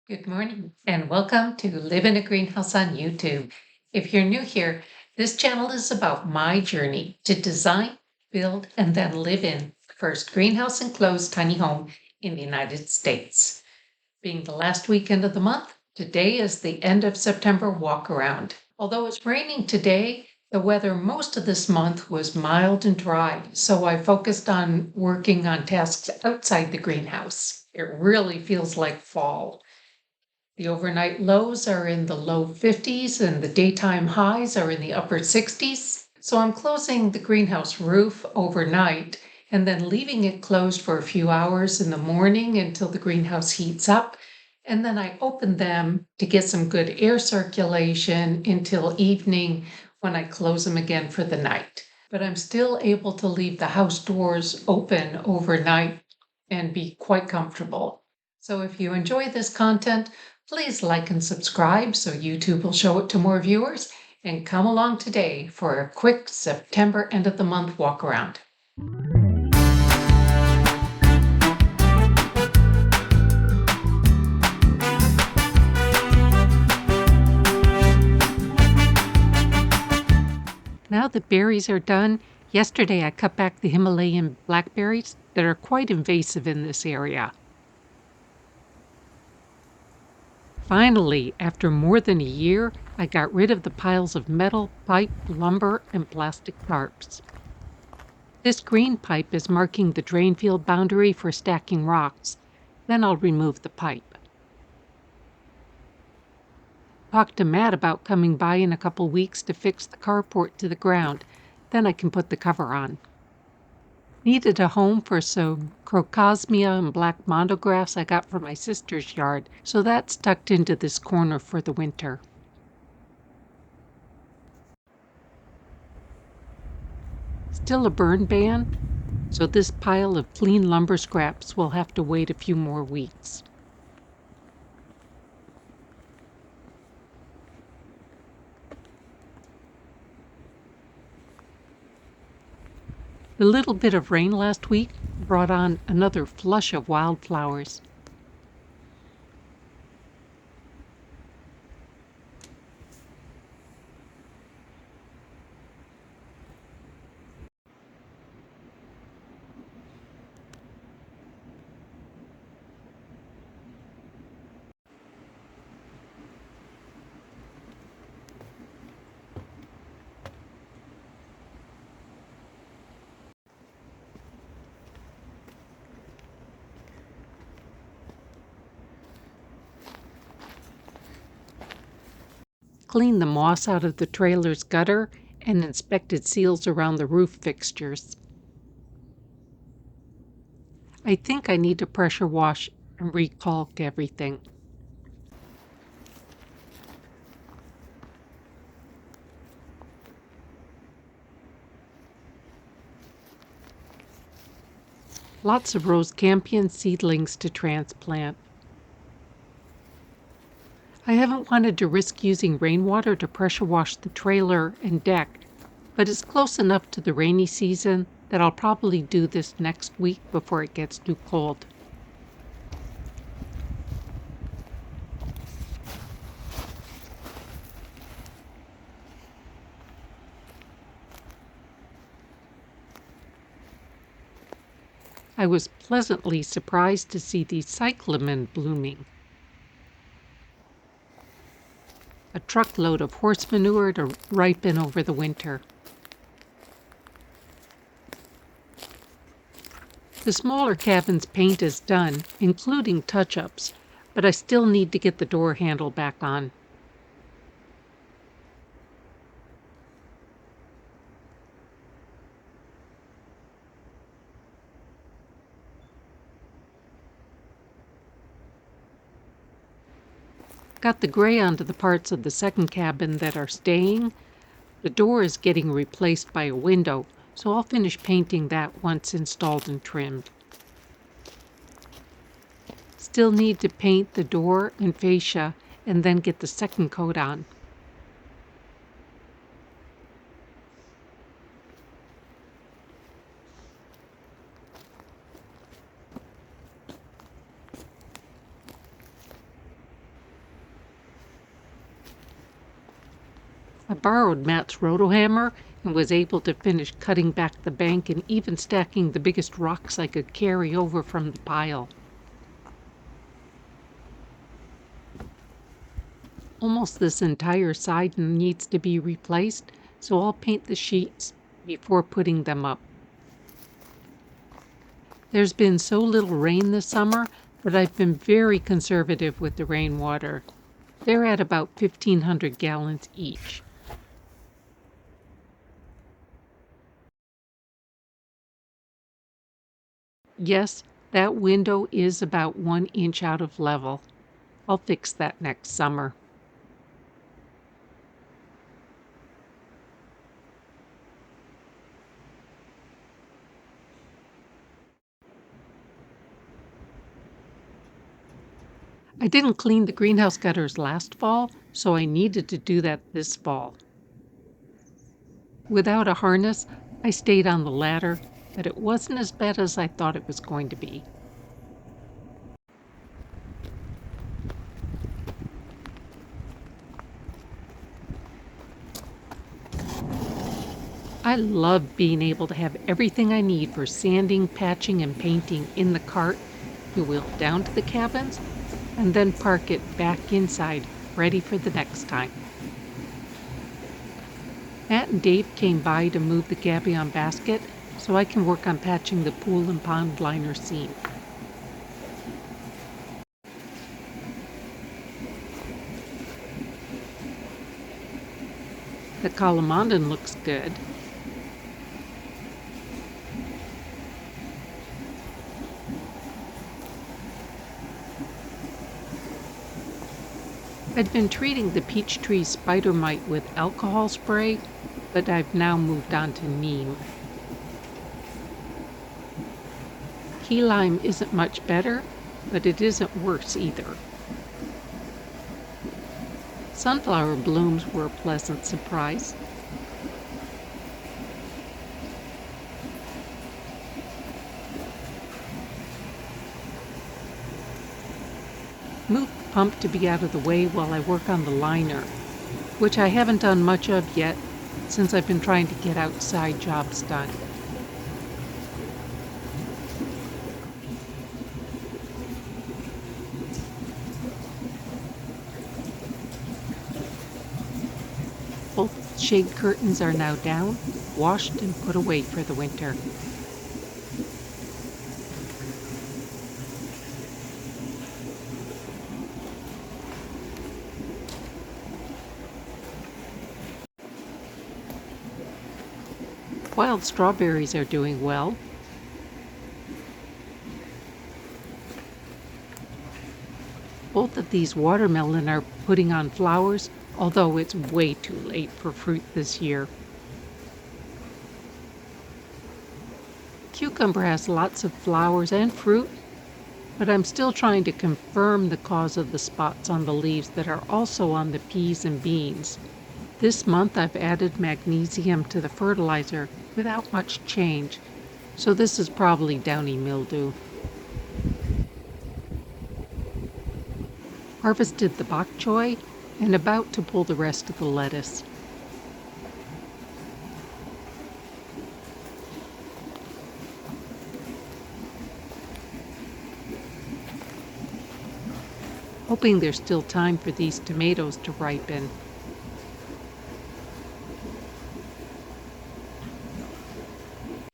Good morning and welcome to Live in a Greenhouse on YouTube. If you're new here, this channel is about my journey to design, build, and then live in the first greenhouse enclosed tiny home in the United States. Being the last weekend of the month, today is the end of September walk around. Although it's raining today, the weather most of this month was mild and dry, so I focused on working on tasks outside the greenhouse. It really feels like fall. The overnight lows are in the low 50s and the daytime highs are in the upper 60s. So I'm closing the greenhouse roof overnight and then leaving it closed for a few hours in the morning until the greenhouse heats up. And then I open them to get some good air circulation until evening when I close them again for the night. But I'm still able to leave the house doors open overnight and be quite comfortable. So if you enjoy this content, please like and subscribe so YouTube will show it to more viewers, and come along today for a quick September end of the month walk around. Now the berries are done. Yesterday I cut back the Himalayan blackberries that are quite invasive in this area. Finally, after more than a year, I got rid of the piles of metal, pipe, lumber, and plastic tarps. This green pipe is marking the drain field boundary for stacking rocks. Then I'll remove the pipe. Talked to Matt about coming by in a couple weeks to fix the carport to the ground. Then I can put the cover on. Needed a home for some crocosmia and black monographs I got from my sister's yard, so that's tucked into this corner for the winter. Still a burn ban, so this pile of clean lumber scraps will have to wait a few more weeks. The little bit of rain last week brought on another flush of wildflowers. Cleaned the moss out of the trailer's gutter and inspected seals around the roof fixtures. I think I need to pressure wash and recaulk everything. Lots of rose campion seedlings to transplant. I haven't wanted to risk using rainwater to pressure wash the trailer and deck, but it's close enough to the rainy season that I'll probably do this next week before it gets too cold. I was pleasantly surprised to see these cyclamen blooming. A truckload of horse manure to ripen over the winter. The smaller cabin's paint is done, including touch-ups, but I still need to get the door handle back on. Got the gray onto the parts of the second cabin that are staying. The door is getting replaced by a window, so I'll finish painting that once installed and trimmed. Still need to paint the door and fascia and then get the second coat on. I borrowed Matt's rotohammer and was able to finish cutting back the bank and even stacking the biggest rocks I could carry over from the pile. Almost this entire side needs to be replaced, so I'll paint the sheets before putting them up. There's been so little rain this summer that I've been very conservative with the rainwater. They're at about 1,500 gallons each. Yes, that window is about 1 inch out of level. I'll fix that next summer. I didn't clean the greenhouse gutters last fall, so I needed to do that this fall. Without a harness, I stayed on the ladder, but it wasn't as bad as I thought it was going to be. I love being able to have everything I need for sanding, patching, and painting in the cart to wheel down to the cabins and then park it back inside, ready for the next time. Matt and Dave came by to move the gabion basket so I can work on patching the pool and pond liner seam. The calamondin looks good. I'd been treating the peach tree spider mite with alcohol spray, but I've now moved on to neem. Key lime isn't much better, but it isn't worse either. Sunflower blooms were a pleasant surprise. Move the pump to be out of the way while I work on the liner, which I haven't done much of yet since I've been trying to get outside jobs done. Both shade curtains are now down, washed and put away for the winter. Wild strawberries are doing well. Both of these watermelon are putting on flowers, although it's way too late for fruit this year. Cucumber has lots of flowers and fruit, but I'm still trying to confirm the cause of the spots on the leaves that are also on the peas and beans. This month I've added magnesium to the fertilizer without much change, so this is probably downy mildew. Harvested the bok choy and about to pull the rest of the lettuce. Hoping there's still time for these tomatoes to ripen.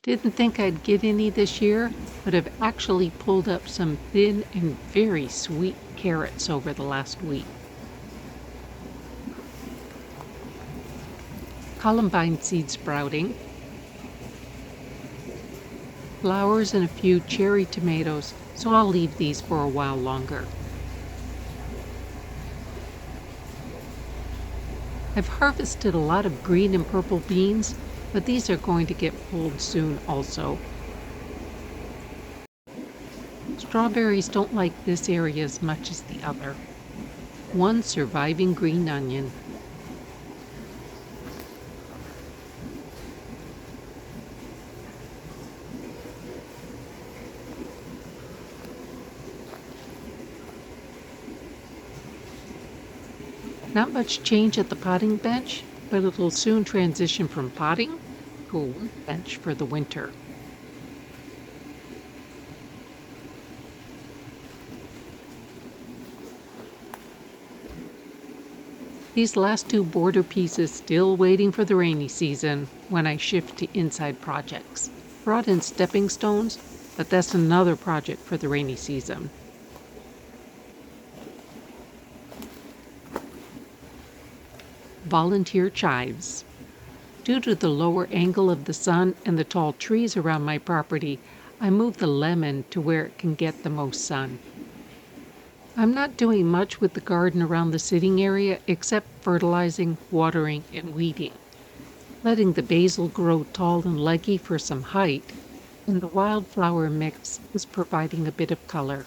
Didn't think I'd get any this year, but I've actually pulled up some thin and very sweet carrots over the last week. Columbine seed sprouting. Flowers and a few cherry tomatoes, so I'll leave these for a while longer. I've harvested a lot of green and purple beans, but these are going to get pulled soon also. Strawberries don't like this area as much as the other. One surviving green onion. Not much change at the potting bench, but it'll soon transition from potting to a workbench for the winter. These last two border pieces still waiting for the rainy season when I shift to inside projects. Brought in stepping stones, but that's another project for the rainy season. Volunteer chives. Due to the lower angle of the sun and the tall trees around my property, I moved the lemon to where it can get the most sun. I'm not doing much with the garden around the sitting area except fertilizing, watering, and weeding. Letting the basil grow tall and leggy for some height, and the wildflower mix is providing a bit of color.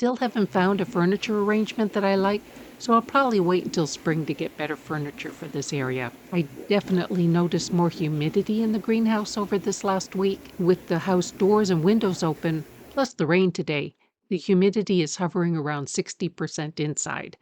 Still haven't found a furniture arrangement that I like, so I'll probably wait until spring to get better furniture for this area. I definitely noticed more humidity in the greenhouse over this last week. With the house doors and windows open, plus the rain today, the humidity is hovering around 60% inside.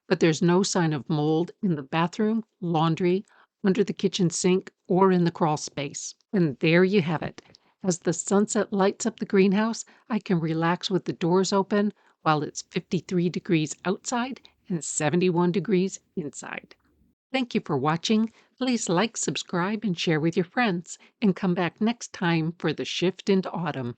But there's no sign of mold in the bathroom, laundry, under the kitchen sink, or in the crawl space. And there you have it. As the sunset lights up the greenhouse, I can relax with the doors open while it's 53 degrees outside and 71 degrees inside. Thank you for watching. Please like, subscribe, and share with your friends. And come back next time for the shift into autumn.